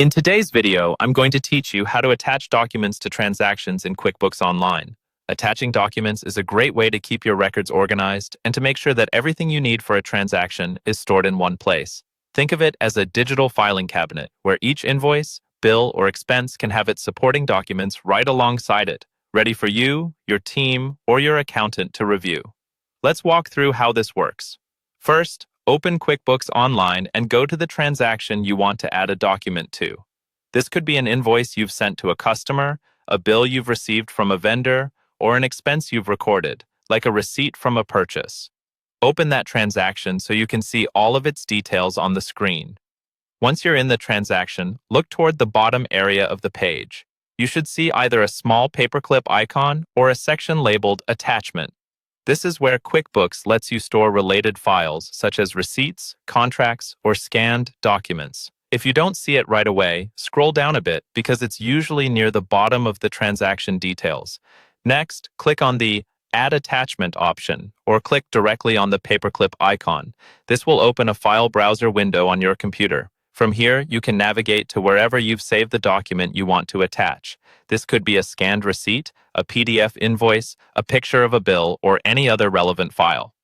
In today's video, I'm going to teach you how to attach documents to transactions in QuickBooks Online. Attaching documents is a great way to keep your records organized and to make sure that everything you need for a transaction is stored in one place. Think of it as a digital filing cabinet where each invoice, bill, or expense can have its supporting documents right alongside it, ready for you, your team, or your accountant to review. Let's walk through how this works. First, open QuickBooks Online and go to the transaction you want to add a document to. This could be an invoice you've sent to a customer, a bill you've received from a vendor, or an expense you've recorded, like a receipt from a purchase. Open that transaction so you can see all of its details on the screen. Once you're in the transaction, look toward the bottom area of the page. You should see either a small paperclip icon or a section labeled Attachment. This is where QuickBooks lets you store related files such as receipts, contracts, or scanned documents. If you don't see it right away, scroll down a bit because it's usually near the bottom of the transaction details. Next, click on the Add Attachment option or click directly on the paperclip icon. This will open a file browser window on your computer. From here, you can navigate to wherever you've saved the document you want to attach. This could be a scanned receipt, a PDF invoice, a picture of a bill, or any other relevant file.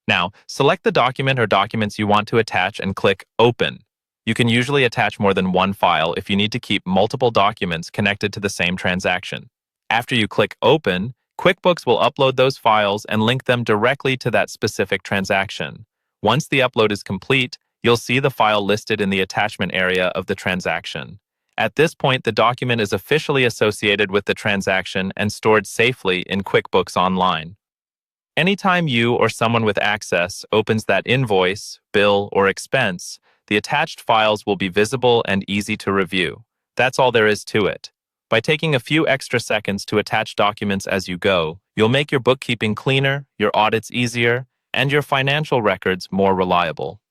Now, select the document or documents you want to attach and click Open. You can usually attach more than one file if you need to keep multiple documents connected to the same transaction. After you click Open, QuickBooks will upload those files and link them directly to that specific transaction. Once the upload is complete, you'll see the file listed in the attachment area of the transaction. At this point, the document is officially associated with the transaction and stored safely in QuickBooks Online. Anytime you or someone with access opens that invoice, bill, or expense, the attached files will be visible and easy to review. That's all there is to it. By taking a few extra seconds to attach documents as you go, you'll make your bookkeeping cleaner, your audits easier, and your financial records more reliable.